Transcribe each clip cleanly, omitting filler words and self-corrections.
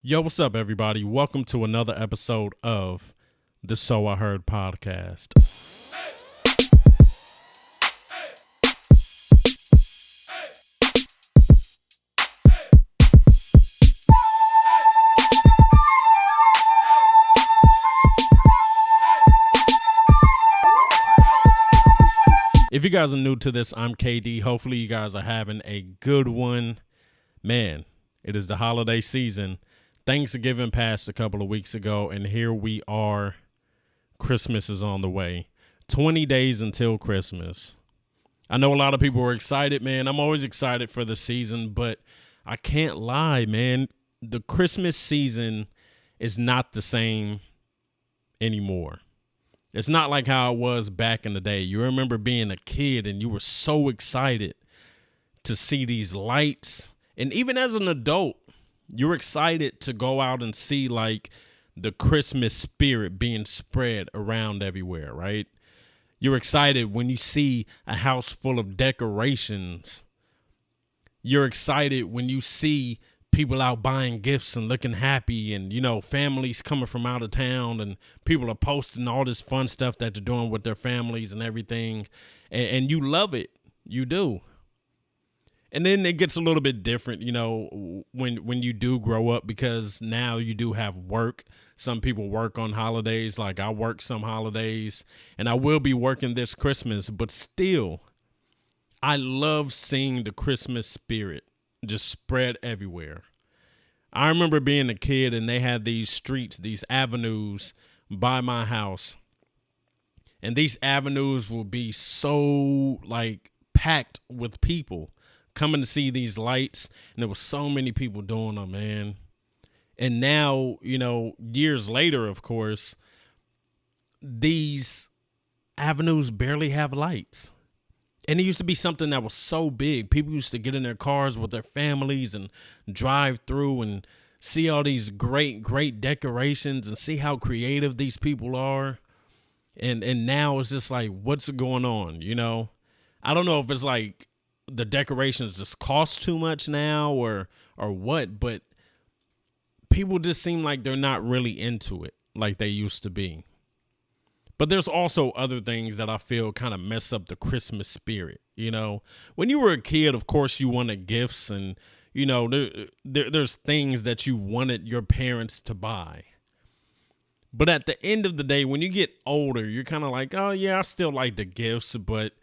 Yo, what's up, everybody? Welcome to another episode of the So I Heard podcast. If you guys are new to this, I'm KD. Hopefully, you guys are having a good one. Man, it is the holiday season. Thanksgiving passed a couple of weeks ago, and here we are. Christmas is on the way. 20 days until Christmas. I know a lot of people are excited, man. I'm always excited for the season, but I can't lie, man. The Christmas season is not the same anymore. It's not like how it was back in the day. You remember being a kid and you were so excited to see these lights. And even as an adult, you're excited to go out and see like the Christmas spirit being spread around everywhere, right? You're excited when you see a house full of decorations. You're excited when you see people out buying gifts and looking happy, and, you know, families coming from out of town and people are posting all this fun stuff that they're doing with their families and everything. And you love it. You do. And then it gets a little bit different, you know, when you do grow up, because now you do have work. Some people work on holidays, like I work some holidays, and I will be working this Christmas, but still, I love seeing the Christmas spirit just spread everywhere. I remember being a kid and they had these streets, these avenues by my house, and these avenues will be so like packed with people coming to see these lights, and there was so many people doing them, man. And now, you know, years later, of course, these avenues barely have lights. And it used to be something that was so big. People used to get in their cars with their families and drive through and see all these great decorations and see how creative these people are. And now it's just like, what's going on, you know? I don't know if it's like the decorations just cost too much now or what, but people just seem like they're not really into it like they used to be. But there's also other things that I feel kind of mess up the Christmas spirit. You know, when you were a kid, of course, you wanted gifts, and, you know, there's things that you wanted your parents to buy. But at the end of the day, when you get older, you're kind of like, oh, yeah, I still like the gifts, but,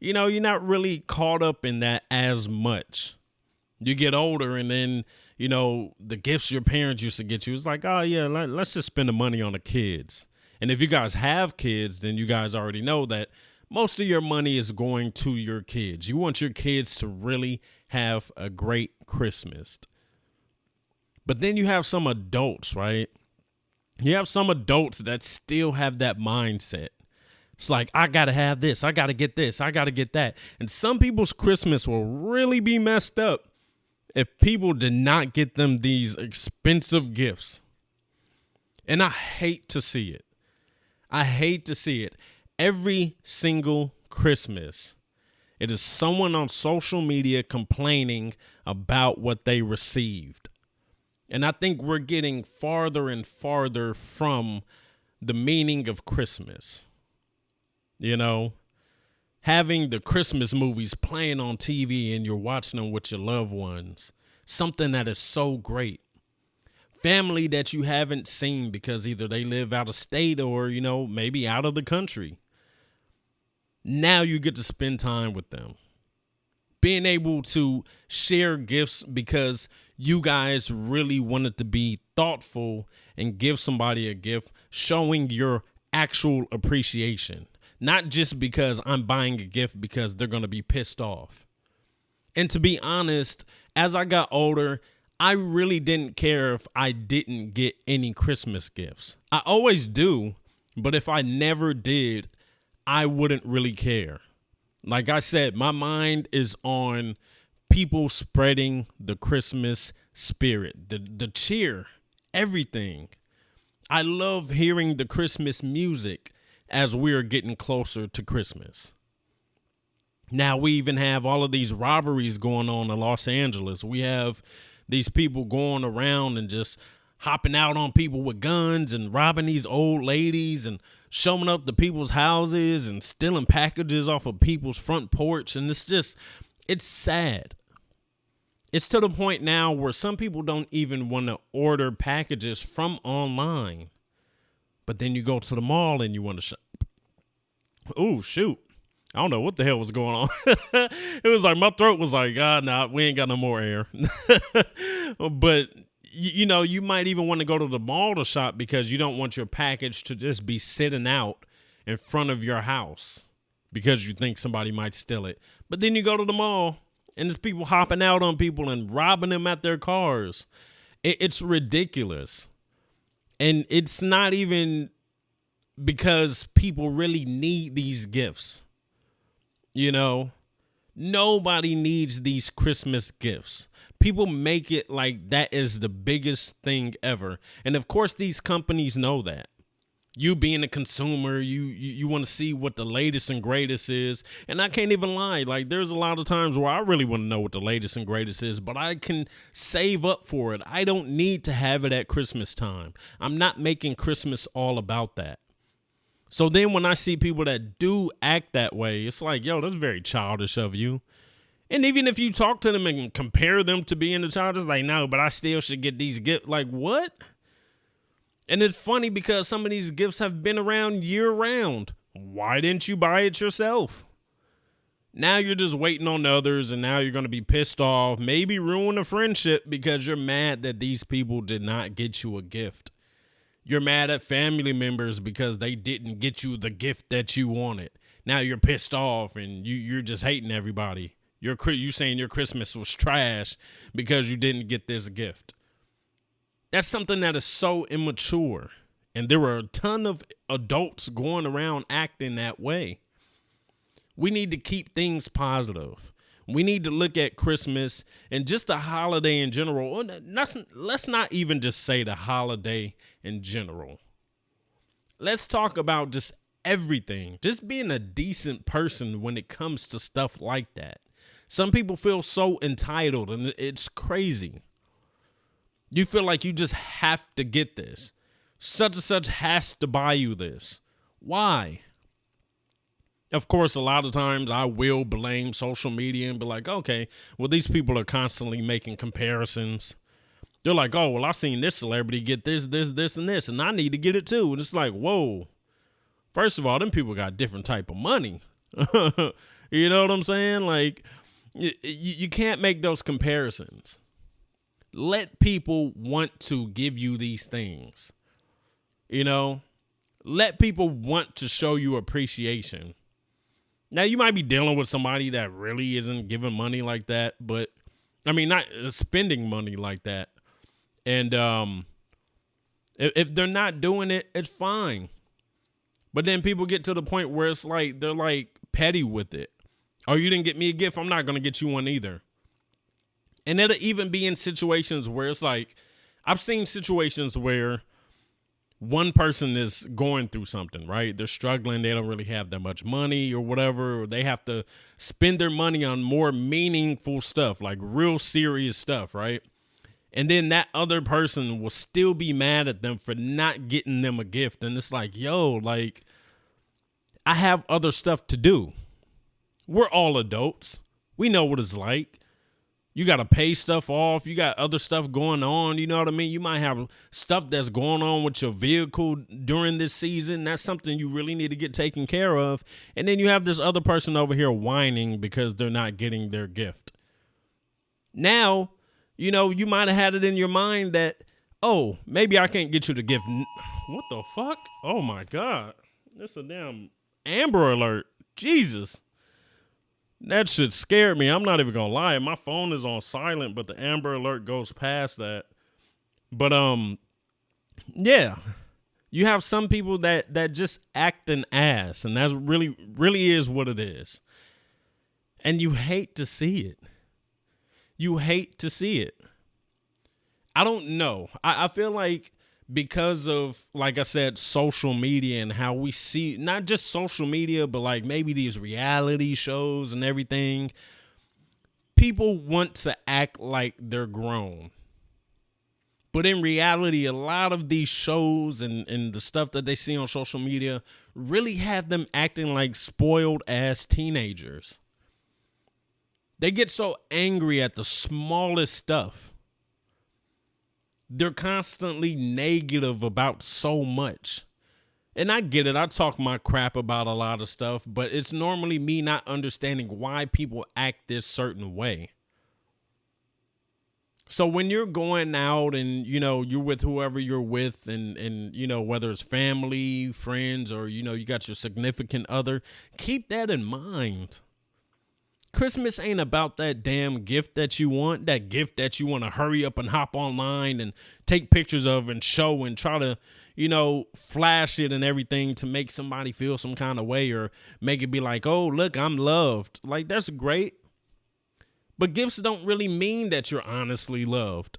you know, you're not really caught up in that as much. You get older, and then, you know, the gifts your parents used to get you, it's like, oh, yeah, let's just spend the money on the kids. And if you guys have kids, then you guys already know that most of your money is going to your kids. You want your kids to really have a great Christmas. But then you have some adults, right? You have some adults that still have that mindset. It's like, I got to have this. I got to get this. I got to get that. And some people's Christmas will really be messed up if people did not get them these expensive gifts. And I hate to see it. I hate to see it. Every single Christmas, it is someone on social media complaining about what they received. And I think we're getting farther and farther from the meaning of Christmas. You know, having the Christmas movies playing on TV and you're watching them with your loved ones, something that is so great. Family that you haven't seen because either they live out of state or, you know, maybe out of the country. Now you get to spend time with them. Being able to share gifts because you guys really wanted to be thoughtful and give somebody a gift, showing your actual appreciation. Not just because I'm buying a gift because they're going to be pissed off. And to be honest, as I got older, I really didn't care if I didn't get any Christmas gifts. I always do, but if I never did, I wouldn't really care. Like I said, my mind is on people spreading the Christmas spirit, the cheer, everything. I love hearing the Christmas music as we're getting closer to Christmas. Now we even have all of these robberies going on in Los Angeles. We have these people going around and just hopping out on people with guns and robbing these old ladies and showing up to people's houses and stealing packages off of people's front porch. And it's sad. It's to the point now where some people don't even want to order packages from online. But then you go to the mall and you want to shop. Oh, shoot. I don't know what the hell was going on. It was like my throat was like, God, nah, we ain't got no more air. But, you might even want to go to the mall to shop because you don't want your package to just be sitting out in front of your house because you think somebody might steal it. But then you go to the mall and there's people hopping out on people and robbing them at their cars. It's ridiculous. And it's not even because people really need these gifts. Nobody needs these Christmas gifts. People make it like that is the biggest thing ever. And of course, these companies know that. You being a consumer, you want to see what the latest and greatest is. And I can't even lie. Like, there's a lot of times where I really want to know what the latest and greatest is, but I can save up for it. I don't need to have it at Christmas time. I'm not making Christmas all about that. So then when I see people that do act that way, it's like, yo, that's very childish of you. And even if you talk to them and compare them to being a child, it's like, no, but I still should get these gifts. Like, what? And it's funny because some of these gifts have been around year round. Why didn't you buy it yourself? Now you're just waiting on others, and now you're going to be pissed off, maybe ruin a friendship because you're mad that these people did not get you a gift. You're mad at family members because they didn't get you the gift that you wanted. Now you're pissed off and you're just hating everybody. You're saying your Christmas was trash because you didn't get this gift. That's something that is so immature. And there were a ton of adults going around acting that way. We need to keep things positive. We need to look at Christmas and just a holiday in general. Let's not even just say the holiday in general. Let's talk about just everything. Just being a decent person when it comes to stuff like that. Some people feel so entitled, and it's crazy. You feel like you just have to get this. Such and such has to buy you this. Why? Of course, a lot of times I will blame social media and be like, okay, well, these people are constantly making comparisons. They're like, oh, well, I seen this celebrity get this, and this, and I need to get it too. And it's like, whoa. First of all, them people got different type of money. You know what I'm saying? Like, you can't make those comparisons. Let people want to give you these things. Let people want to show you appreciation. Now, you might be dealing with somebody that really isn't giving money like that, but not spending money like that. And if they're not doing it, it's fine. But then people get to the point where it's like they're like petty with it. Oh, you didn't get me a gift, I'm not going to get you one either. And it'll even be in situations where it's like, I've seen situations where one person is going through something, right? They're struggling. They don't really have that much money or whatever. Or they have to spend their money on more meaningful stuff, like real serious stuff, right? And then that other person will still be mad at them for not getting them a gift. And it's like, yo, like, I have other stuff to do. We're all adults. We know what it's like. You got to pay stuff off. You got other stuff going on. You know what I mean? You might have stuff that's going on with your vehicle during this season. That's something you really need to get taken care of. And then you have this other person over here whining because they're not getting their gift. Now, you might have had it in your mind that, oh, maybe I can't get you the gift. What the fuck? Oh, my God. That's a damn Amber Alert. Jesus. That shit scared me. I'm not even gonna lie. My phone is on silent, but the Amber Alert goes past that. But yeah. You have some people that just act an ass, and that's really is what it is. And you hate to see it. You hate to see it. I don't know. I feel like because of, like I said, social media and how we see, not just social media, but like maybe these reality shows and everything, people want to act like they're grown. But in reality, a lot of these shows and the stuff that they see on social media really have them acting like spoiled ass teenagers. They get so angry at the smallest stuff. They're constantly negative about so much. And I get it. I talk my crap about a lot of stuff, but it's normally me not understanding why people act this certain way. So when you're going out and, you're with whoever you're with and whether it's family, friends, or, you got your significant other, keep that in mind. Christmas ain't about that damn gift that you want, that gift that you want to hurry up and hop online and take pictures of and show and try to, flash it and everything to make somebody feel some kind of way or make it be like, oh, look, I'm loved. Like, that's great. But gifts don't really mean that you're honestly loved.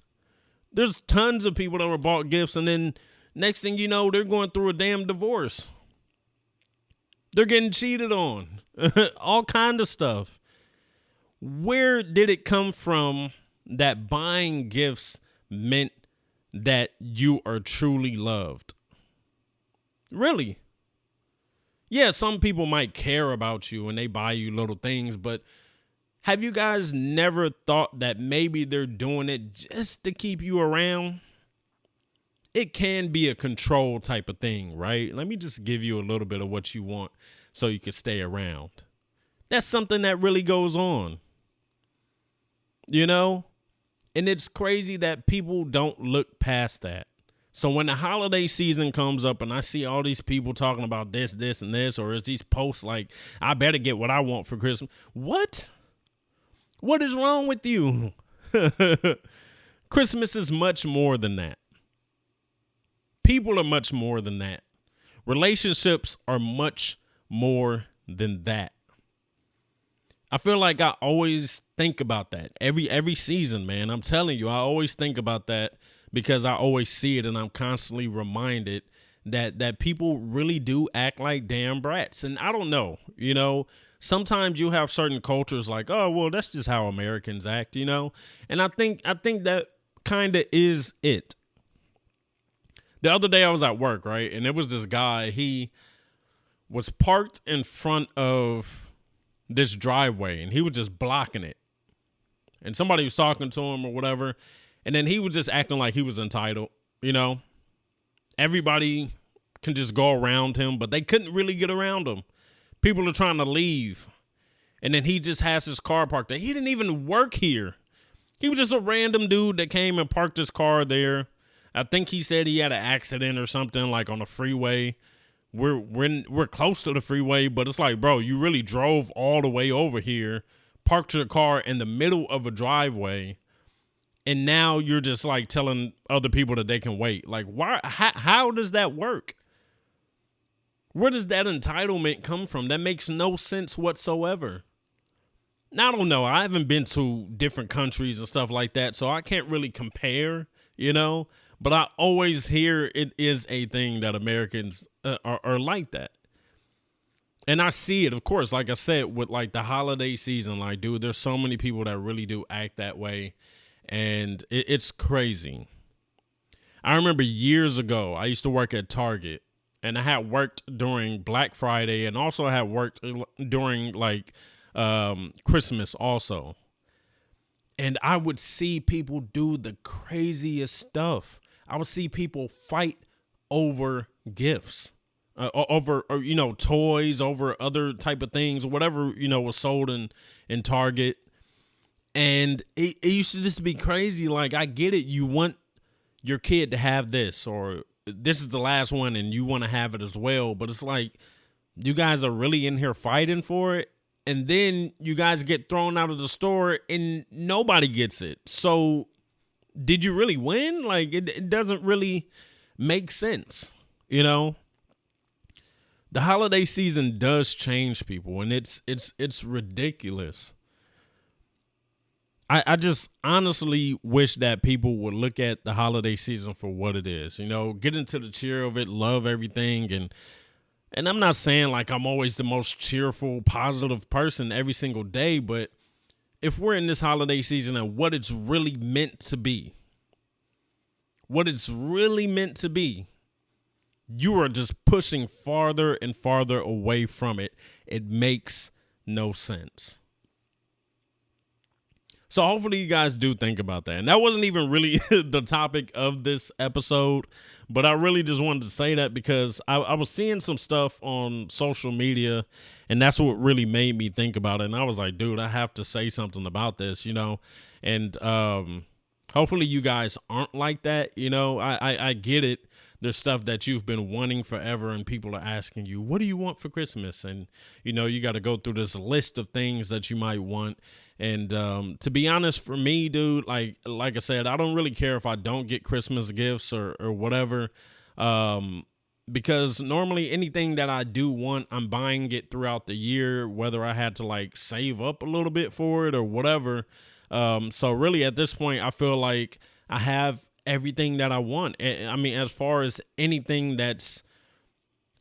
There's tons of people that were bought gifts and then next thing you know, they're going through a damn divorce. They're getting cheated on. All kind of stuff. Where did it come from that buying gifts meant that you are truly loved? Really? Yeah, some people might care about you and they buy you little things, but have you guys never thought that maybe they're doing it just to keep you around? It can be a control type of thing, right? Let me just give you a little bit of what you want so you can stay around. That's something that really goes on. And it's crazy that people don't look past that. So when the holiday season comes up and I see all these people talking about this, and this, or is these posts like, I better get what I want for Christmas. What? What is wrong with you? Christmas is much more than that. People are much more than that. Relationships are much more than that. I feel like I always think about that every season, man. I'm telling you, I always think about that because I always see it and I'm constantly reminded that people really do act like damn brats. And I don't know, sometimes you have certain cultures like, oh, well, that's just how Americans act, And I think that kind of is it. The other day I was at work, right? And there was this guy, he was parked in front of this driveway and he was just blocking it. And somebody was talking to him or whatever. And then he was just acting like he was entitled, Everybody can just go around him, but they couldn't really get around him. People are trying to leave. And then he just has his car parked there. He didn't even work here. He was just a random dude that came and parked his car there. I think he said he had an accident or something like on the freeway. We're close to the freeway, but it's like, bro, you really drove all the way over here, parked your car in the middle of a driveway, and now you're just like telling other people that they can wait. Like, why? How does that work? Where does that entitlement come from? That makes no sense whatsoever. Now, I don't know. I haven't been to different countries and stuff like that, so I can't really compare, But I always hear it is a thing that Americans are like that. And I see it, of course, like I said, with like the holiday season. Like, dude, there's so many people that really do act that way. And it's crazy. I remember years ago, I used to work at Target. And I had worked during Black Friday and also had worked during like Christmas also. And I would see people do the craziest stuff. I would see people fight over gifts, over, toys, over other type of things, whatever, was sold in Target. And it used to just be crazy. Like, I get it. You want your kid to have this, or this is the last one and you want to have it as well. But it's like, you guys are really in here fighting for it. And then you guys get thrown out of the store and nobody gets it. So did you really win? Like, it doesn't really make sense, The holiday season does change people, and it's ridiculous. I just honestly wish that people would look at the holiday season for what it is, get into the cheer of it, love everything. And I'm not saying like I'm always the most cheerful, positive person every single day, but if we're in this holiday season and what it's really meant to be, what it's really meant to be, you are just pushing farther and farther away from it. It makes no sense. So hopefully you guys do think about that. And that wasn't even really the topic of this episode, but I really just wanted to say that because I was seeing some stuff on social media, and that's what really made me think about it. And I was like, dude, I have to say something about this, and hopefully you guys aren't like that. I get it. There's stuff that you've been wanting forever, and people are asking you, what do you want for Christmas? And, you got to go through this list of things that you might want. And to be honest, for me, dude, like I said, I don't really care if I don't get Christmas gifts or whatever, because normally anything that I do want, I'm buying it throughout the year, whether I had to like save up a little bit for it or whatever. So really at this point, I feel like I have everything that I want. I mean, as far as anything that's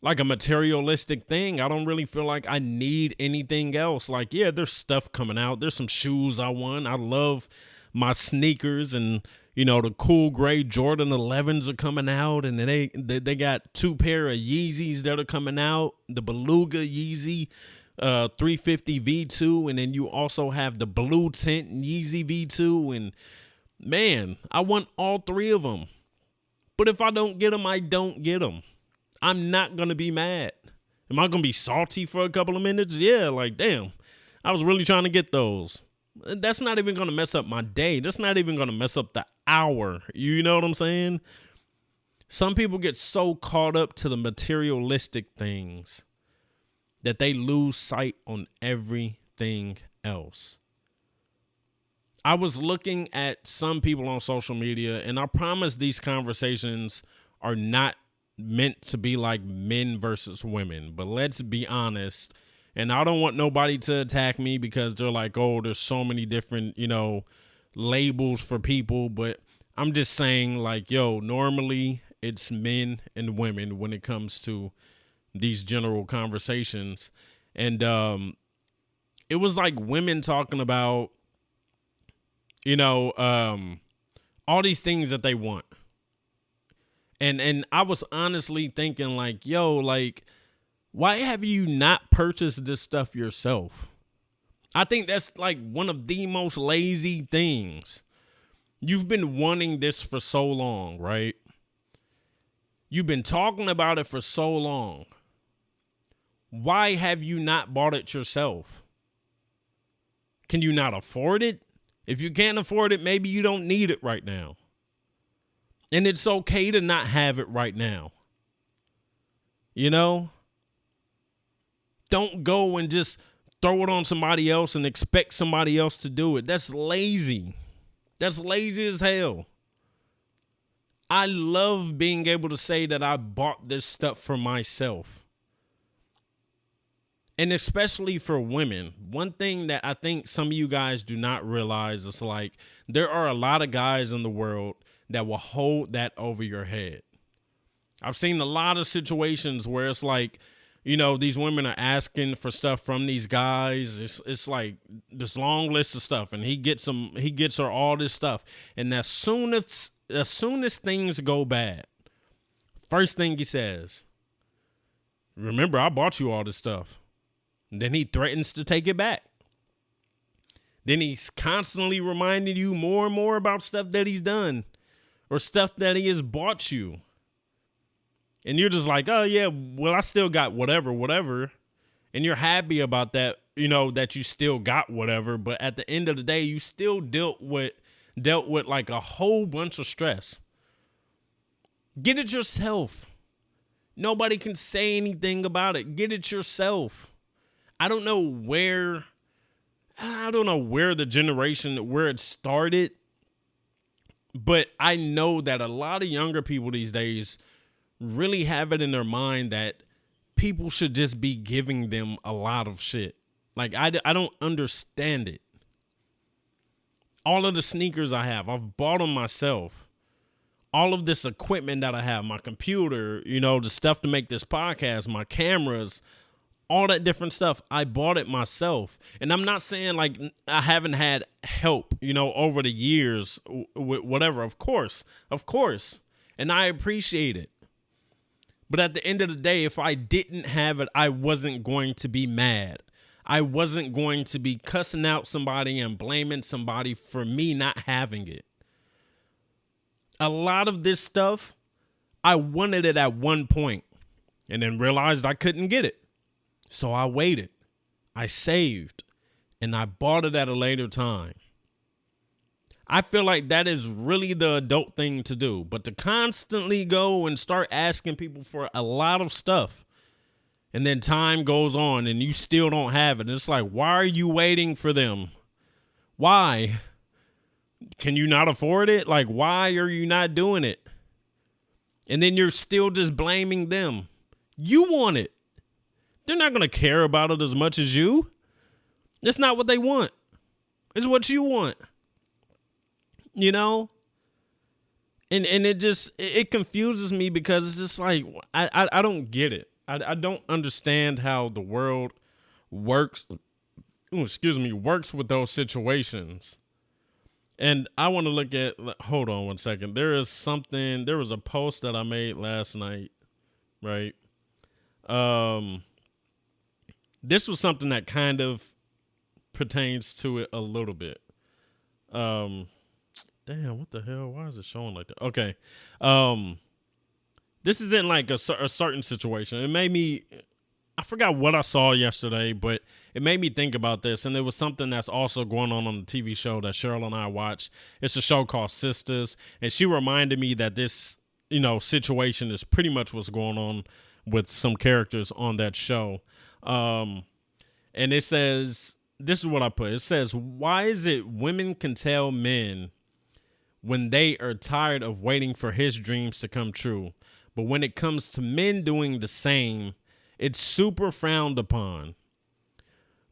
like a materialistic thing, I don't really feel like I need anything else. Like, yeah, there's stuff coming out. There's some shoes I want. I love my sneakers, and the cool gray Jordan 11s are coming out, and they got 2 pair of Yeezys that are coming out. The Beluga Yeezy 350 V2, and then you also have the blue tint Yeezy V2, and man, I want all 3 of them. But if I don't get them, I don't get them. I'm not going to be mad. Am I going to be salty for a couple of minutes? Yeah, like, damn, I was really trying to get those. That's not even going to mess up my day. That's not even going to mess up the hour. You know what I'm saying? Some people get so caught up to the materialistic things that they lose sight on everything else. I was looking at some people on social media, and I promise these conversations are not meant to be like men versus women, but let's be honest. And I don't want nobody to attack me because they're like, oh, there's so many different, labels for people. But I'm just saying, like, normally it's men and women when it comes to these general conversations. And it was like women talking about, all these things that they want. And I was honestly thinking like, like, why have you not purchased this stuff yourself? I think that's like one of the most lazy things. You've been wanting this for so long, right? You've been talking about it for so long. Why have you not bought it yourself? Can you not afford it? If you can't afford it, maybe you don't need it right now. And it's okay to not have it right now. Don't go and just throw it on somebody else and expect somebody else to do it. That's lazy. That's lazy as hell. I love being able to say that I bought this stuff for myself. And especially for women, one thing that I think some of you guys do not realize is like there are a lot of guys in the world that will hold that over your head. I've seen a lot of situations where it's like, these women are asking for stuff from these guys. It's like this long list of stuff, and he gets her all this stuff. And as soon as things go bad, first thing he says, remember, I bought you all this stuff. And then he threatens to take it back. Then he's constantly reminding you more and more about stuff that he's done or stuff that he has bought you. And you're just like, oh, yeah, well, I still got whatever. And you're happy about that, that you still got whatever. But at the end of the day, you still dealt with like a whole bunch of stress. Get it yourself. Nobody can say anything about it. Get it yourself. I don't know where the generation, where it started, but I know that a lot of younger people these days really have it in their mind that people should just be giving them a lot of shit. Like, I don't understand it. All of the sneakers I have, I've bought them myself. All of this equipment that I have, my computer, the stuff to make this podcast, my cameras, all that different stuff. I bought it myself. And I'm not saying like I haven't had help, over the years with whatever. Of course. And I appreciate it. But at the end of the day, if I didn't have it, I wasn't going to be mad. I wasn't going to be cussing out somebody and blaming somebody for me not having it. A lot of this stuff, I wanted it at one point and then realized I couldn't get it. So I waited, I saved, and I bought it at a later time. I feel like that is really the adult thing to do. But to constantly go and start asking people for a lot of stuff, and then time goes on and you still don't have it. It's like, why are you waiting for them? Why? Can you not afford it? Like, why are you not doing it? And then you're still just blaming them. You want it. They're not going to care about it as much as you. It's not what they want. It's what you want. And it confuses me because it's just like, I don't get it. I don't understand how the world works with those situations. And I want to look at, hold on one second. There was a post that I made last night, right? This was something that kind of pertains to it a little bit. Damn, what the hell? Why is it showing like that? Okay. This isn't like a certain situation. It made me, I forgot what I saw yesterday, but it made me think about this. And it was something that's also going on the TV show that Cheryl and I watch. It's a show called Sisters. And she reminded me that this, situation is pretty much what's going on with some characters on that show. And it says, this is what I put. It says, why is it women can tell men when they are tired of waiting for his dreams to come true, but when it comes to men doing the same, it's super frowned upon?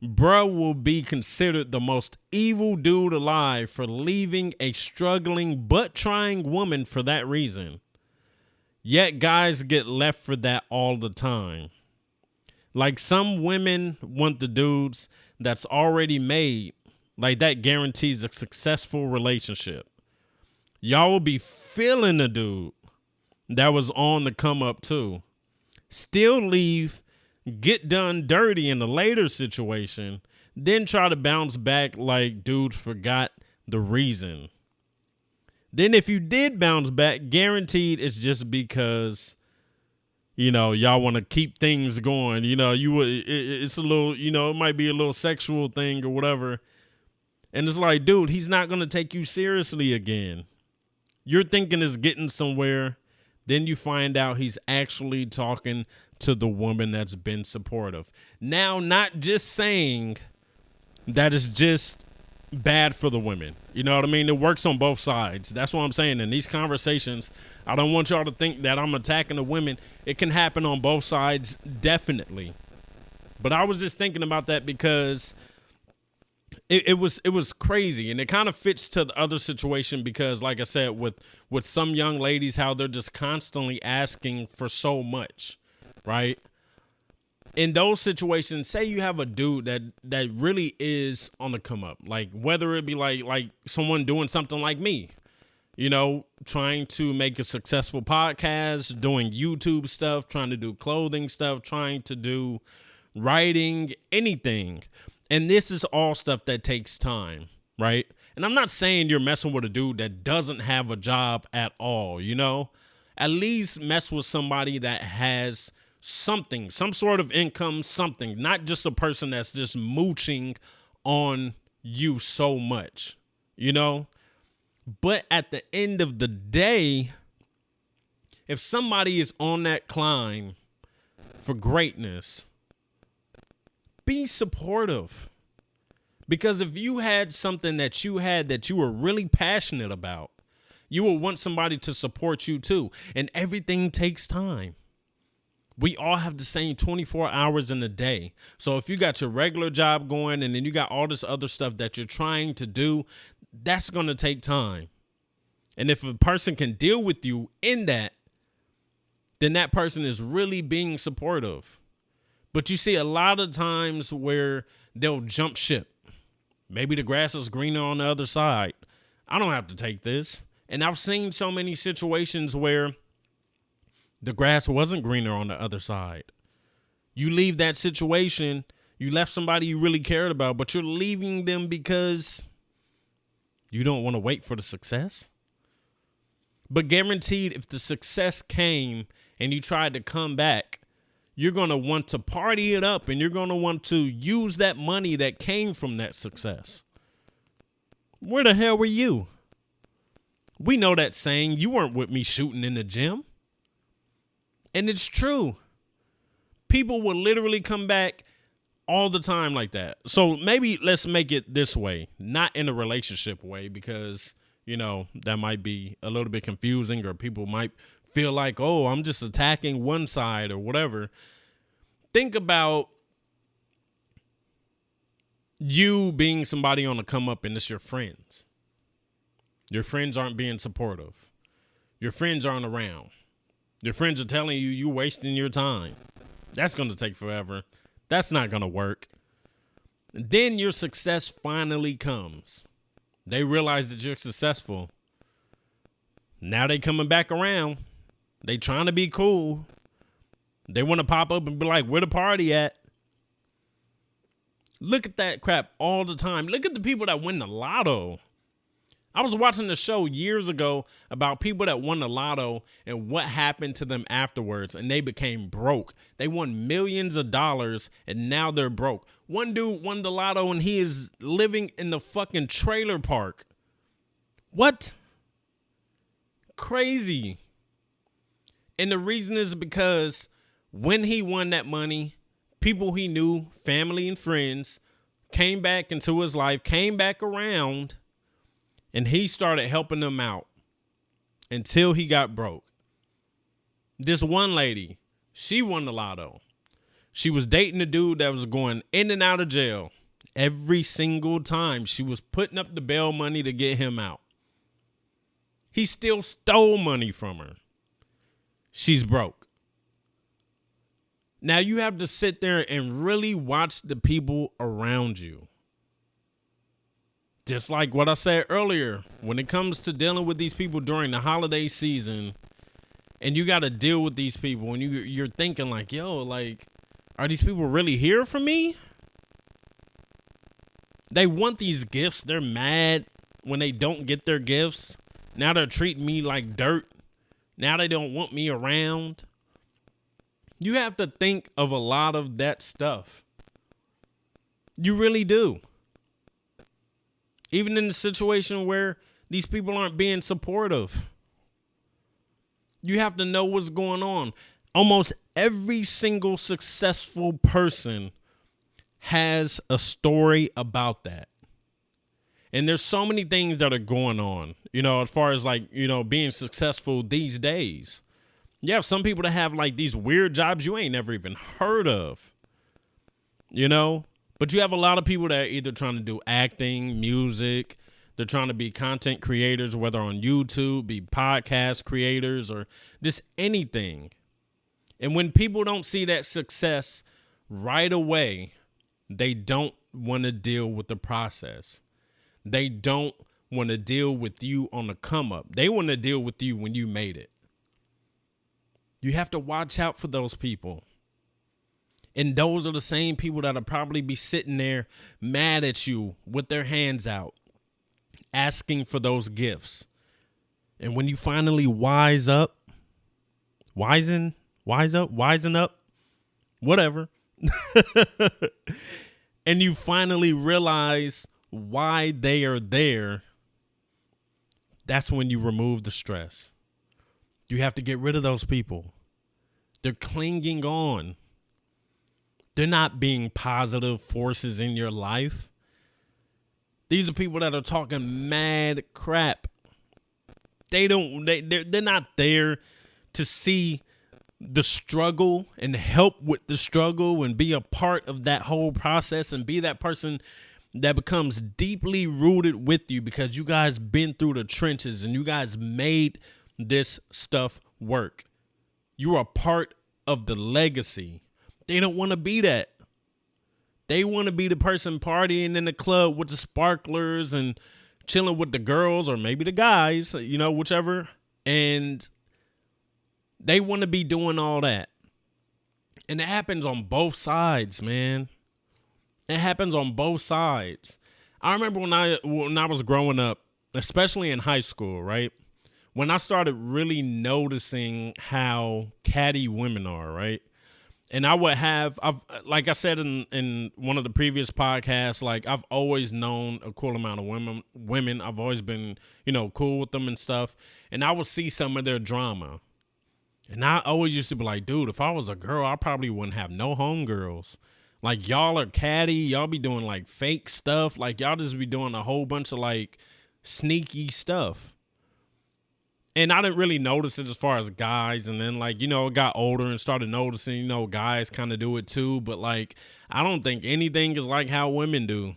Bruh will be considered the most evil dude alive for leaving a struggling but trying woman for that reason. Yet guys get left for that all the time. Like, some women want the dudes that's already made. Like, that guarantees a successful relationship. Y'all will be feeling a dude that was on the come up too. Still leave, get done dirty in a later situation, then try to bounce back like dudes forgot the reason. Then if you did bounce back, guaranteed it's just because, y'all want to keep things going. It's a little, it might be a little sexual thing or whatever. And it's like, dude, he's not going to take you seriously again. You're thinking it's getting somewhere. Then you find out he's actually talking to the woman that's been supportive. Now, not just saying that it's just bad for the women. You know what I mean? It works on both sides. That's what I'm saying. In these conversations, I don't want y'all to think that I'm attacking the women. It can happen on both sides, definitely. But I was just thinking about that because it was crazy, and it kind of fits to the other situation because, like I said, with some young ladies, how they're just constantly asking for so much, right? In those situations, say you have a dude that really is on the come up, like whether it be like someone doing something like me, trying to make a successful podcast, doing YouTube stuff, trying to do clothing stuff, trying to do writing, anything. And this is all stuff that takes time, right? And I'm not saying you're messing with a dude that doesn't have a job at all, At least mess with somebody that has something, some sort of income, something, not just a person that's just mooching on you so much, But at the end of the day, if somebody is on that climb for greatness, be supportive. Because if you had something that you were really passionate about, you will want somebody to support you too. And everything takes time. We all have the same 24 hours in a day. So if you got your regular job going and then you got all this other stuff that you're trying to do, that's going to take time. And if a person can deal with you in that, then that person is really being supportive. But you see a lot of times where they'll jump ship. Maybe the grass is greener on the other side. I don't have to take this. And I've seen so many situations where the grass wasn't greener on the other side. You leave that situation, you left somebody you really cared about, but you're leaving them because you don't want to wait for the success. But guaranteed, if the success came and you tried to come back, you're going to want to party it up and you're going to want to use that money that came from that success. Where the hell were you? We know that saying, you weren't with me shooting in the gym. And it's true. People will literally come back all the time like that. So maybe let's make it this way, not in a relationship way, because, you know, that might be a little bit confusing, or people might feel like, oh, I'm just attacking one side or whatever. Think about you being somebody on the come up and it's your friends. Your friends aren't being supportive. Your friends aren't around. Your friends are telling you you're wasting your time. That's going to take forever. That's not going to work. Then your success finally comes. They realize that you're successful. Now they coming back around. They trying to be cool. They want to pop up and be like, where the party at? Look at that crap all the time. Look at the people that win the lotto. I was watching a show years ago about people that won the lotto and what happened to them afterwards, and they became broke. They won millions of dollars, and now they're broke. One dude won the lotto, and he is living in the fucking trailer park. What? Crazy. And the reason is because when he won that money, people he knew, family and friends, came back into his life, came back around, and he started helping them out until he got broke. This one lady, she won the lotto. She was dating a dude that was going in and out of jail. Every single time she was putting up the bail money to get him out. He still stole money from her. She's broke. Now you have to sit there and really watch the people around you. Just like what I said earlier, when it comes to dealing with these people during the holiday season, and you got to deal with these people, and you're thinking like, yo, like, are these people really here for me? They want these gifts. They're mad when they don't get their gifts. Now they're treating me like dirt. Now they don't want me around. You have to think of a lot of that stuff. You really do. Even in the situation where these people aren't being supportive. You have to know what's going on. Almost every single successful person has a story about that. And there's so many things that are going on, you know, as far as like, you know, being successful these days. You have some people that have like these weird jobs you ain't never even heard of, you know. But you have a lot of people that are either trying to do acting, music. They're trying to be content creators, whether on YouTube, be podcast creators, or just anything. And when people don't see that success right away, they don't want to deal with the process. They don't want to deal with you on the come up. They want to deal with you when you made it. You have to watch out for those people. And those are the same people that'll probably be sitting there mad at you with their hands out, asking for those gifts. And when you finally wisen up, whatever, and you finally realize why they are there, that's when you remove the stress. You have to get rid of those people. They're clinging on. They're not being positive forces in your life. These are people that are talking mad crap. They're not there to see the struggle and help with the struggle and be a part of that whole process and be that person that becomes deeply rooted with you because you guys been through the trenches and you guys made this stuff work. You are part of the legacy. They don't want to be that. They want to be the person partying in the club with the sparklers and chilling with the girls or maybe the guys, whichever. And they want to be doing all that. And it happens on both sides, man. It happens on both sides. I remember when I was growing up, especially in high school, right? When I started really noticing how catty women are, right? And I've like I said in one of the previous podcasts, like I've always known a cool amount of women. I've always been, cool with them and stuff. And I would see some of their drama. And I always used to be like, dude, if I was a girl, I probably wouldn't have no homegirls. Like, y'all are catty. Y'all be doing like fake stuff. Like, y'all just be doing a whole bunch of like sneaky stuff. And I didn't really notice it as far as guys. And then, like, it got older and started noticing, guys kind of do it too. But, like, I don't think anything is like how women do.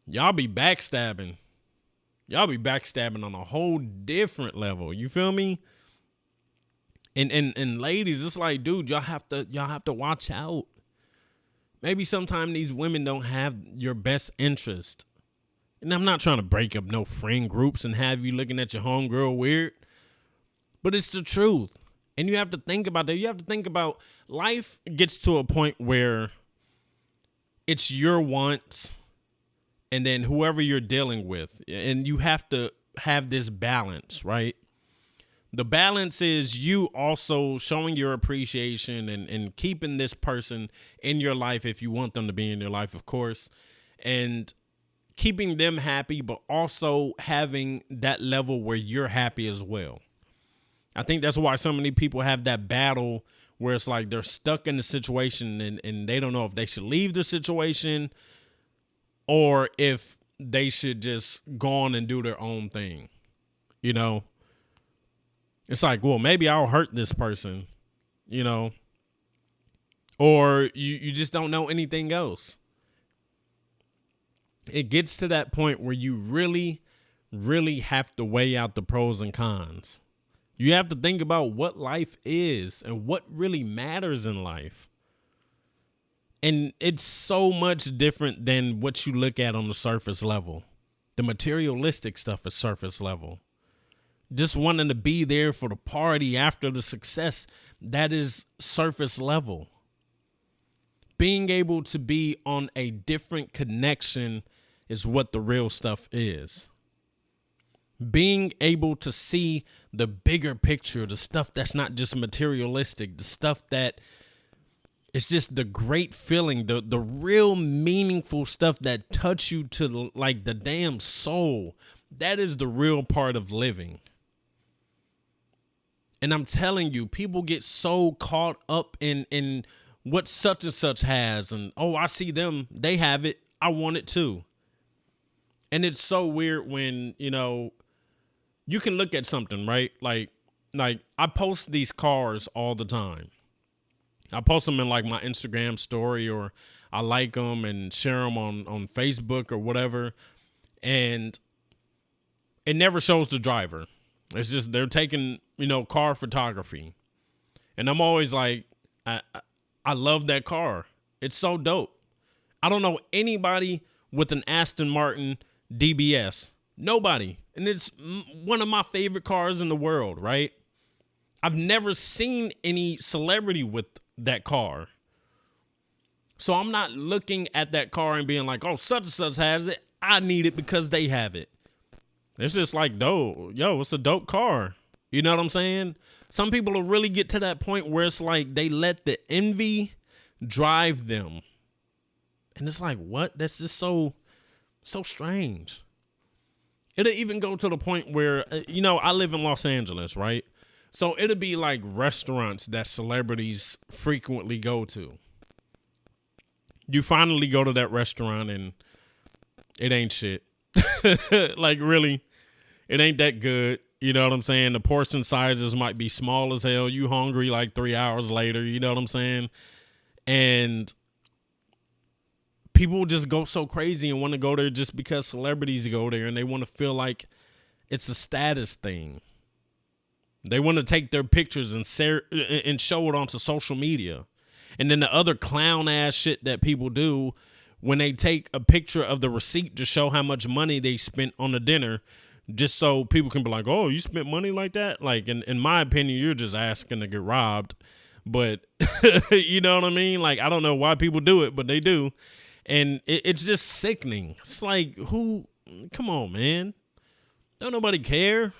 Y'all be backstabbing. Y'all be backstabbing on a whole different level. You feel me? And ladies, it's like, dude, y'all have to watch out. Maybe sometimes these women don't have your best interest. And I'm not trying to break up no friend groups and have you looking at your homegirl weird. But it's the truth. And you have to think about that. You have to think about life gets to a point where it's your wants and then whoever you're dealing with. And you have to have this balance, right? The balance is you also showing your appreciation and keeping this person in your life if you want them to be in your life, of course. And keeping them happy, but also having that level where you're happy as well. I think that's why so many people have that battle where it's like they're stuck in the situation and they don't know if they should leave the situation or if they should just go on and do their own thing. It's like, well, maybe I'll hurt this person, or you just don't know anything else. It gets to that point where you really, really have to weigh out the pros and cons. You have to think about what life is and what really matters in life. And it's so much different than what you look at on the surface level. The materialistic stuff is surface level. Just wanting to be there for the party after the success, that is surface level. Being able to be on a different connection is what the real stuff is. Being able to see the bigger picture, the stuff that's not just materialistic, the stuff that is just the great feeling, the real meaningful stuff that touch you to like the damn soul. That is the real part of living. And I'm telling you, people get so caught up in what such and such has. And, oh, I see them. They have it. I want it too. And it's so weird when, you can look at something, right? Like I post these cars all the time. I post them in like my Instagram story or I like them and share them on Facebook or whatever. And it never shows the driver. It's just they're taking, car photography. And I'm always like, I love that car. It's so dope. I don't know anybody with an Aston Martin DBS. Nobody. And it's one of my favorite cars in the world, right? I've never seen any celebrity with that car. So I'm not looking at that car and being like, oh, such and such has it. I need it because they have it. It's just like, yo, it's a dope car. You know what I'm saying? Some people will really get to that point where it's like they let the envy drive them. And it's like, what? That's just so strange. It'll even go to the point where, I live in Los Angeles, right? So it'll be like restaurants that celebrities frequently go to. You finally go to that restaurant and it ain't shit. Like, really, it ain't that good. You know what I'm saying? The portion sizes might be small as hell. You hungry like 3 hours later. You know what I'm saying? And people just go so crazy and want to go there just because celebrities go there and they want to feel like it's a status thing. They want to take their pictures and show it onto social media. And then the other clown ass shit that people do when they take a picture of the receipt to show how much money they spent on the dinner, just so people can be like, oh, you spent money like that? Like, in my opinion, you're just asking to get robbed. But you know what I mean? Like, I don't know why people do it, but they do. And it's just sickening. It's like, come on, man. Don't nobody care.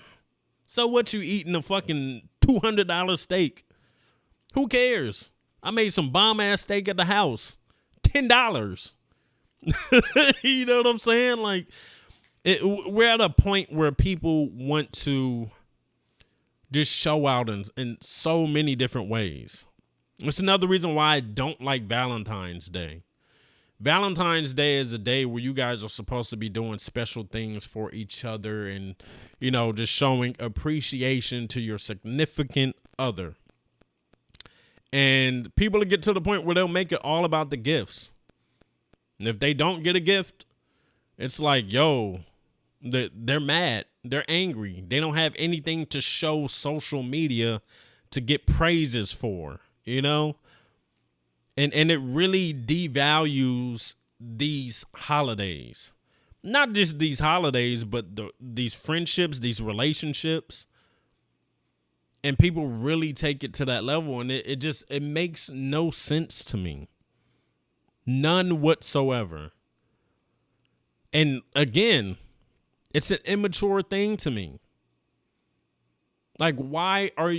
So what, you eating a fucking $200 steak? Who cares? I made some bomb ass steak at the house. $10. You know what I'm saying? Like, we're at a point where people want to just show out in so many different ways. It's another reason why I don't like Valentine's Day. Valentine's Day is a day where you guys are supposed to be doing special things for each other and, you know, just showing appreciation to your significant other. And people get to the point where they'll make it all about the gifts. And if they don't get a gift, it's like, yo, they're mad. They're angry. They don't have anything to show social media to get praises for, you know? And it really devalues these holidays. Not just these holidays, but these friendships, these relationships. And people really take it to that level. And it makes no sense to me. None whatsoever. And again, it's an immature thing to me. Like, why are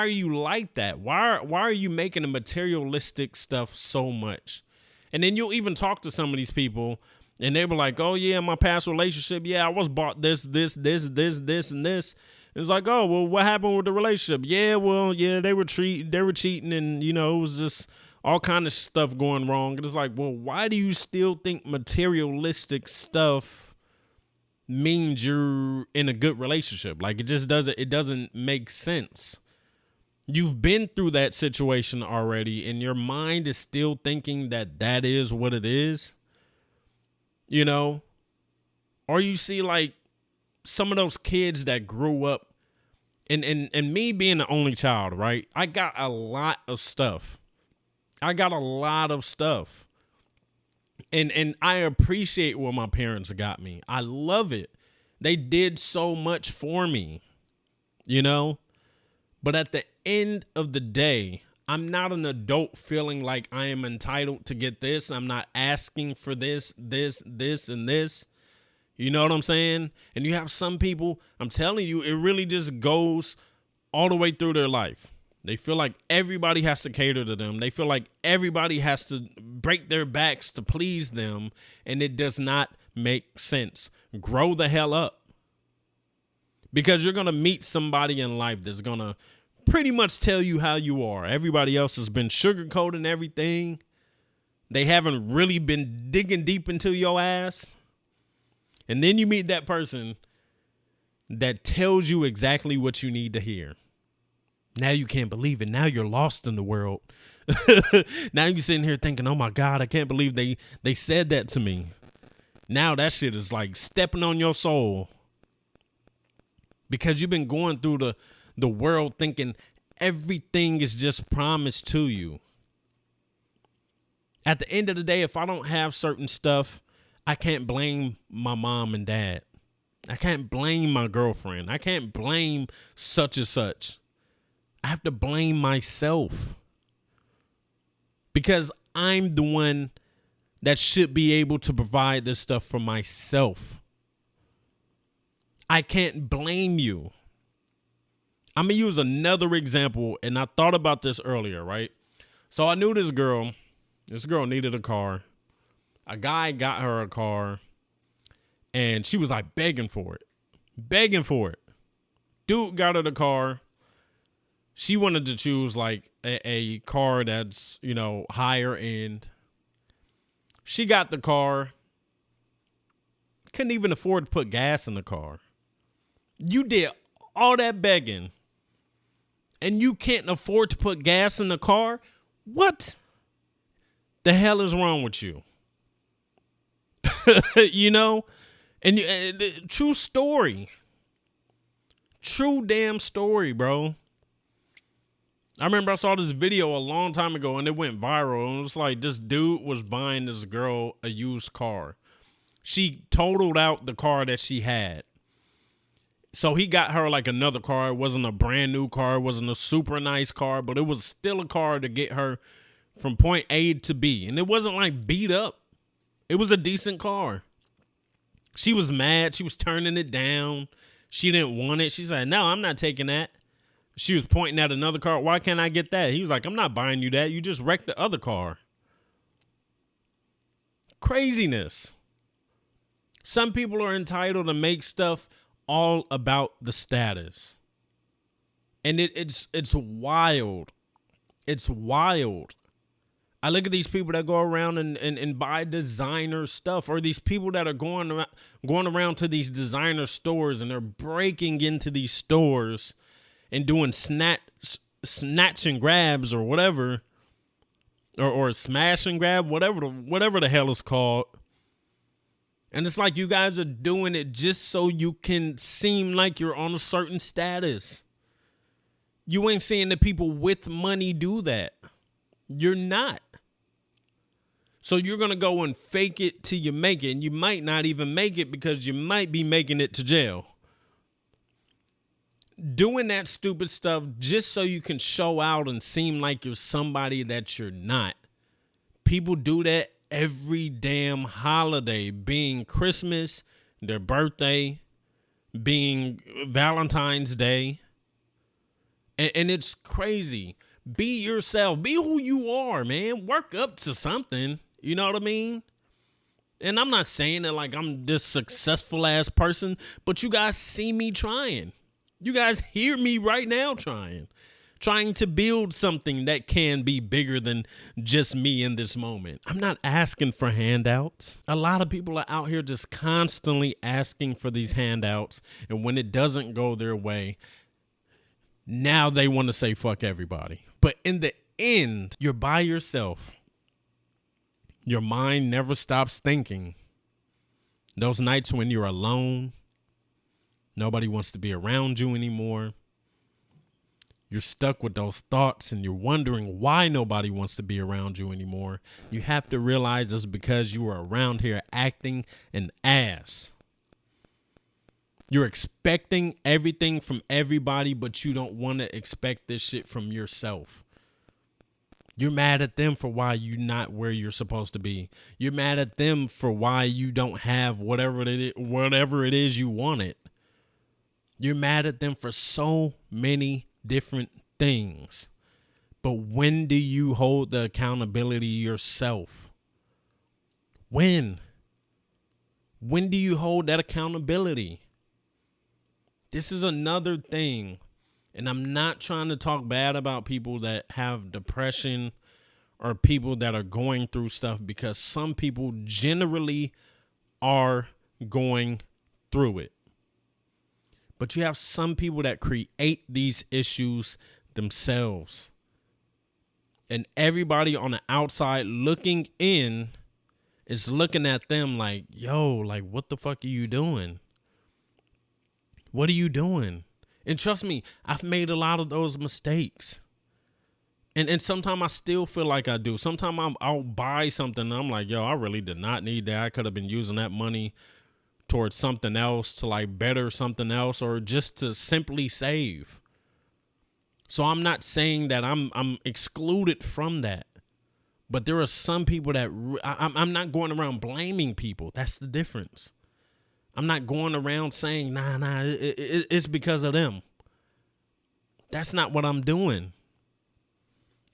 you like that? Why are you making the materialistic stuff so much? And then you'll even talk to some of these people and they were like, oh yeah, my past relationship, yeah, I was bought this, and this. It's like, oh, well, what happened with the relationship? Yeah, well, yeah, they were cheating, and, you know, it was just all kind of stuff going wrong. And it's like, well, why do you still think materialistic stuff means you're in a good relationship? Like, it doesn't make sense. You've been through that situation already, and your mind is still thinking that is what it is, you know? Or you see, like, some of those kids that grew up, and me being the only child, right? I got a lot of stuff. And I appreciate what my parents got me. I love it. They did so much for me, you know? But at the end of the day, I'm not an adult feeling like I am entitled to get this. I'm not asking for this, and this. You know what I'm saying? And you have some people, I'm telling you, it really just goes all the way through their life. They feel like everybody has to cater to them. They feel like everybody has to break their backs to please them. And it does not make sense. Grow the hell up. Because you're going to meet somebody in life that's going to pretty much tell you how you are. Everybody else has been sugarcoating everything. They haven't really been digging deep into your ass. And then you meet that person that tells you exactly what you need to hear. Now you can't believe it. Now you're lost in the world. Now you're sitting here thinking, oh my God, I can't believe they said that to me. Now that shit is like stepping on your soul. Because you've been going through the world thinking everything is just promised to you. At the end of the day, if I don't have certain stuff, I can't blame my mom and dad. I can't blame my girlfriend. I can't blame such and such. I have to blame myself. Because I'm the one that should be able to provide this stuff for myself. I can't blame you. I'm going to use another example, and I thought about this earlier, right? So I knew this girl. This girl needed a car. A guy got her a car, and she was like begging for it. Dude got her the car. She wanted to choose like a car that's, you know, higher end. She got the car. Couldn't even afford to put gas in the car. You did all that begging, and you can't afford to put gas in the car? What the hell is wrong with you? You know? And true story. True damn story, bro. I remember I saw this video a long time ago and it went viral. And it was like this dude was buying this girl a used car. She totaled out the car that she had. So he got her like another car. It wasn't a brand new car. It wasn't a super nice car, but it was still a car to get her from point A to B. And it wasn't like beat up. It was a decent car. She was mad. She was turning it down. She didn't want it. She said, no, I'm not taking that. She was pointing at another car. Why can't I get that? He was like, I'm not buying you that. You just wrecked the other car. Craziness. Some people are entitled to make stuff all about the status. And it's wild. It's wild. I look at these people that go around and buy designer stuff, or these people that are going around to these designer stores and they're breaking into these stores and doing snatch and grabs or whatever, or smash and grab, whatever the hell it's called. And it's like you guys are doing it just so you can seem like you're on a certain status. You ain't seeing the people with money do that. You're not. So you're going to go and fake it till you make it. And you might not even make it because you might be making it to jail. Doing that stupid stuff just so you can show out and seem like you're somebody that you're not. People do that every damn holiday, being Christmas, their birthday, being Valentine's Day. And it's crazy. Be yourself. Be who you are, man. Work up to something. You know what I mean? And I'm not saying that like I'm this successful ass person, but you guys see me trying. You guys hear me right now trying to build something that can be bigger than just me in this moment. I'm not asking for handouts. A lot of people are out here just constantly asking for these handouts. And when it doesn't go their way, now they want to say fuck everybody. But in the end, you're by yourself. Your mind never stops thinking. Those nights when you're alone, nobody wants to be around you anymore. You're stuck with those thoughts and you're wondering why nobody wants to be around you anymore. You have to realize it's because you are around here acting an ass. You're expecting everything from everybody, but you don't want to expect this shit from yourself. You're mad at them for why you're not where you're supposed to be. You're mad at them for why you don't have whatever it is you wanted. You're mad at them for so many different things. But when do you hold the accountability yourself? When? When do you hold that accountability? This is another thing. And I'm not trying to talk bad about people that have depression or people that are going through stuff, because some people generally are going through it. But you have some people that create these issues themselves. And everybody on the outside looking in is looking at them like, yo, like, what the fuck are you doing? What are you doing? And trust me, I've made a lot of those mistakes. And sometimes I still feel like I do. Sometimes I'll buy something and I'm like, yo, I really did not need that. I could have been using that money towards something else, to like better something else, or just to simply save. So I'm not saying that I'm excluded from that. But there are some people that I'm not going around blaming people. That's the difference. I'm not going around saying, nah, it's because of them. That's not what I'm doing.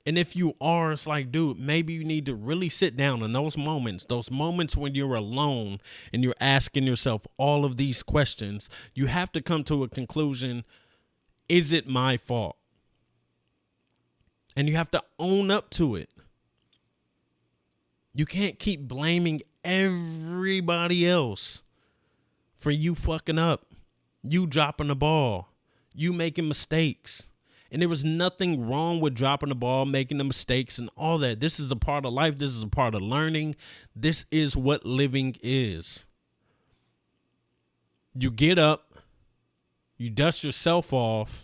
And if you are, it's like, dude, maybe you need to really sit down in those moments when you're alone and you're asking yourself all of these questions. You have to come to a conclusion. Is it my fault? And you have to own up to it. You can't keep blaming everybody else for you fucking up, you dropping the ball, you making mistakes. And there was nothing wrong with dropping the ball, making the mistakes and all that. This is a part of life. This is a part of learning. This is what living is. You get up, you dust yourself off,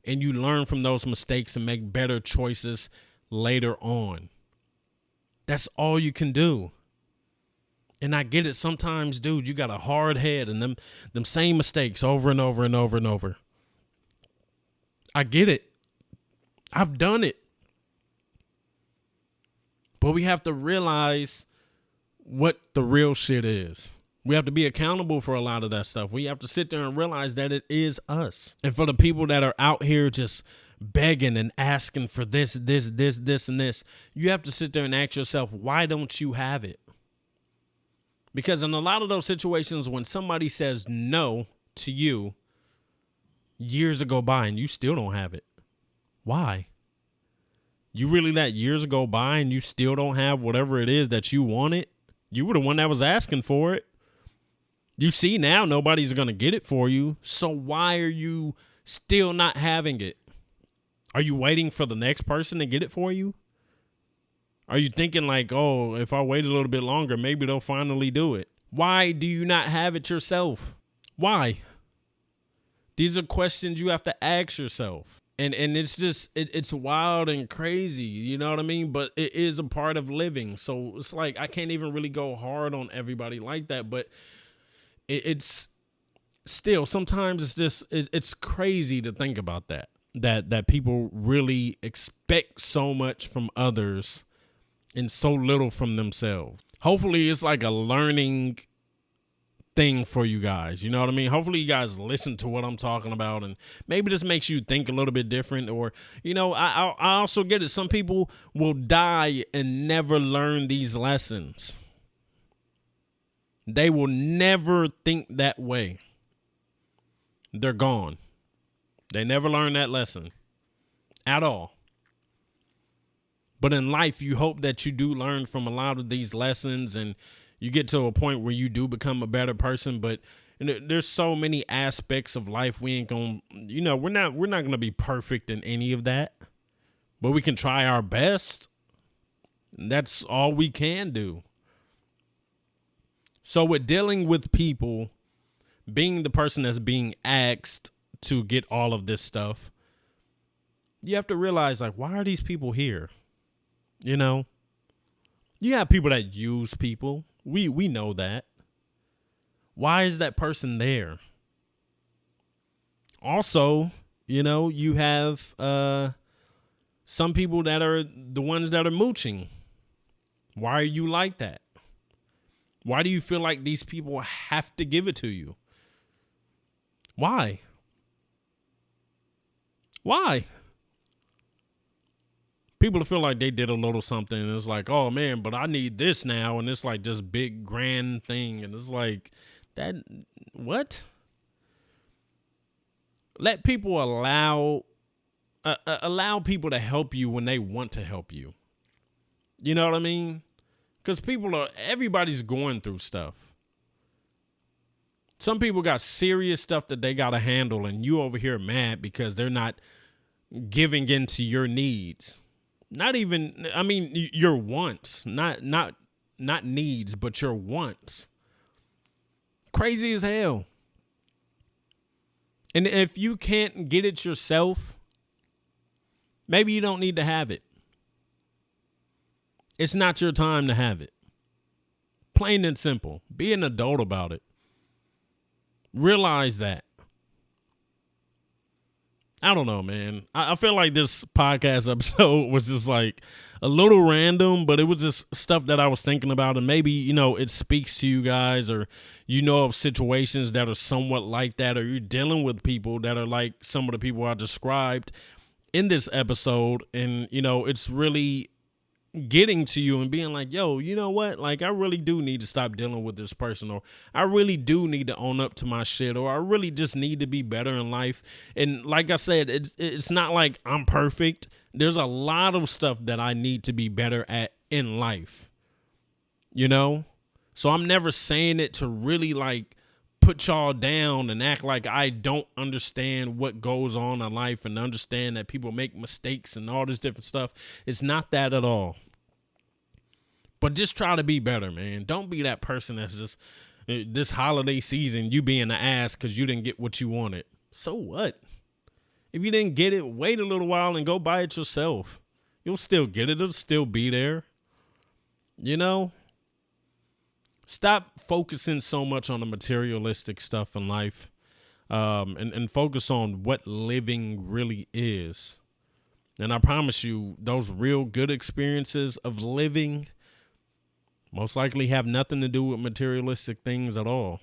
and you learn from those mistakes and make better choices later on. That's all you can do. And I get it. Sometimes, dude, you got a hard head and them same mistakes over and over and over and over. I get it. I've done it. But we have to realize what the real shit is. We have to be accountable for a lot of that stuff. We have to sit there and realize that it is us. And for the people that are out here just begging and asking for this, and this, you have to sit there and ask yourself, why don't you have it? Because in a lot of those situations, when somebody says no to you, years go by and you still don't have it. Why? You really let years go by and you still don't have whatever it is that you wanted? You were the one that was asking for it. You see now nobody's going to get it for you. So why are you still not having it? Are you waiting for the next person to get it for you? Are you thinking like, oh, if I wait a little bit longer, maybe they'll finally do it? Why do you not have it yourself? Why? These are questions you have to ask yourself. And it's just, it's wild and crazy, you know what I mean? But it is a part of living. So it's like, I can't even really go hard on everybody like that. But it's still, sometimes it's just, it's crazy to think about that people really expect so much from others and so little from themselves. Hopefully it's like a learning thing for you guys. You know what I mean? Hopefully you guys listen to what I'm talking about and maybe this makes you think a little bit different. Or, you know, I also get it. Some people will die and never learn these lessons. They will never think that way. They're gone. They never learn that lesson at all. But in life, you hope that you do learn from a lot of these lessons and you get to a point where you do become a better person. But there's so many aspects of life we ain't gonna, you know, we're not gonna be perfect in any of that. But we can try our best. That's all we can do. So with dealing with people, being the person that's being asked to get all of this stuff, you have to realize, like, why are these people here? You know, you have people that use people. We know that. Why is that person there? Also, you know, you have some people that are the ones that are mooching. Why are you like that? Why do you feel like these people have to give it to you? Why? Why? People feel like they did a little something and it's like, oh man, but I need this now. And it's like this big grand thing. And it's like, that, what? Let people allow people to help you when they want to help you. You know what I mean? Because everybody's going through stuff. Some people got serious stuff that they got to handle and you over here mad because they're not giving into your needs. Not even, I mean, your wants, not needs, but your wants. Crazy as hell. And if you can't get it yourself, maybe you don't need to have it. It's not your time to have it. Plain and simple. Be an adult about it. Realize that. I don't know, man. I feel like this podcast episode was just like a little random, but it was just stuff that I was thinking about. And maybe, you know, it speaks to you guys, or you know of situations that are somewhat like that, or you're dealing with people that are like some of the people I described in this episode. And, you know, it's really getting to you and being like, yo, you know what? Like, I really do need to stop dealing with this person, or I really do need to own up to my shit, or I really just need to be better in life. And like I said, it's not like I'm perfect. There's a lot of stuff that I need to be better at in life, you know? So I'm never saying it to really like put y'all down and act like I don't understand what goes on in life and understand that people make mistakes and all this different stuff. It's not that at all. But just try to be better, man. Don't be that person that's just this holiday season, you being an ass because you didn't get what you wanted. So what? If you didn't get it, wait a little while and go buy it yourself. You'll still get it. It'll still be there. You know? Stop focusing so much on the materialistic stuff in life, and focus on what living really is. And I promise you, those real good experiences of living most likely have nothing to do with materialistic things at all.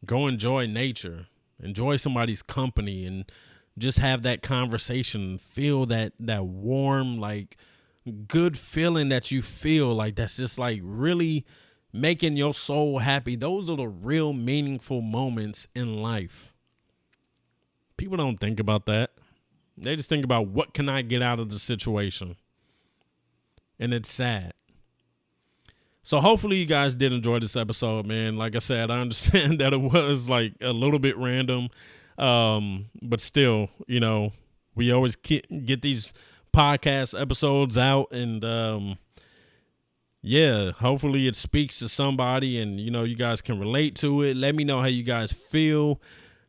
Go enjoy nature. Enjoy somebody's company and just have that conversation. Feel that warm, like, good feeling that you feel like that's just like really making your soul happy. Those are the real meaningful moments in life. People don't think about that. They just think about what can I get out of the situation. And it's sad. So hopefully you guys did enjoy this episode, man. Like I said, I understand that it was like a little bit random. But still, you know, we always get these podcast episodes out, and yeah, hopefully it speaks to somebody and, you know, you guys can relate to it. Let me know how you guys feel.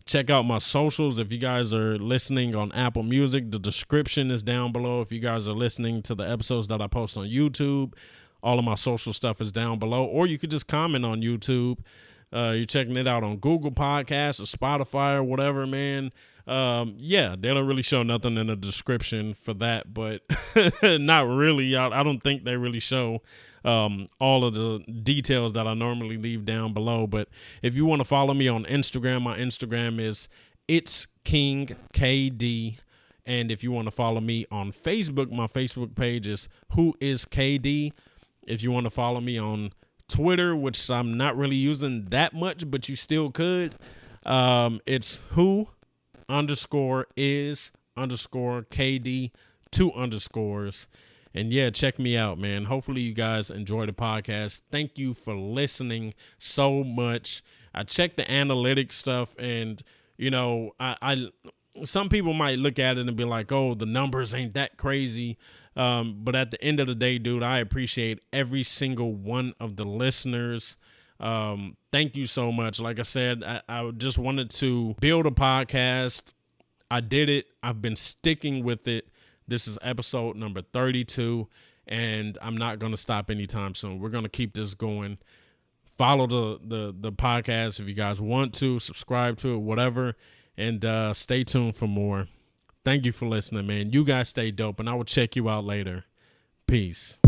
Check out my socials. If you guys are listening on Apple Music, the description is down below. If you guys are listening to the episodes that I post on YouTube, all of my social stuff is down below. Or you could just comment on YouTube. You're checking it out on Google Podcasts or Spotify or whatever, man. Yeah, they don't really show nothing in the description for that, but not really. I don't think they really show all of the details that I normally leave down below. But if you want to follow me on Instagram, my Instagram is It's King KD. And if you want to follow me on Facebook, my Facebook page is whoiskd. If you want to follow me on Twitter, which I'm not really using that much, but you still could, it's who_is_KD 2 underscores. And yeah, check me out, man. Hopefully you guys enjoy the podcast. Thank you for listening so much. I checked the analytics stuff, and you know, I some people might look at it and be like, oh, the numbers ain't that crazy. But at the end of the day, dude, I appreciate every single one of the listeners. Thank you so much. Like I said, I just wanted to build a podcast. I did it. I've been sticking with it. This is episode number 32, and I'm not going to stop anytime soon. We're going to keep this going. Follow the podcast if you guys want to. Subscribe to it, whatever, and stay tuned for more. Thank you for listening, man. You guys stay dope, and I will check you out later. Peace.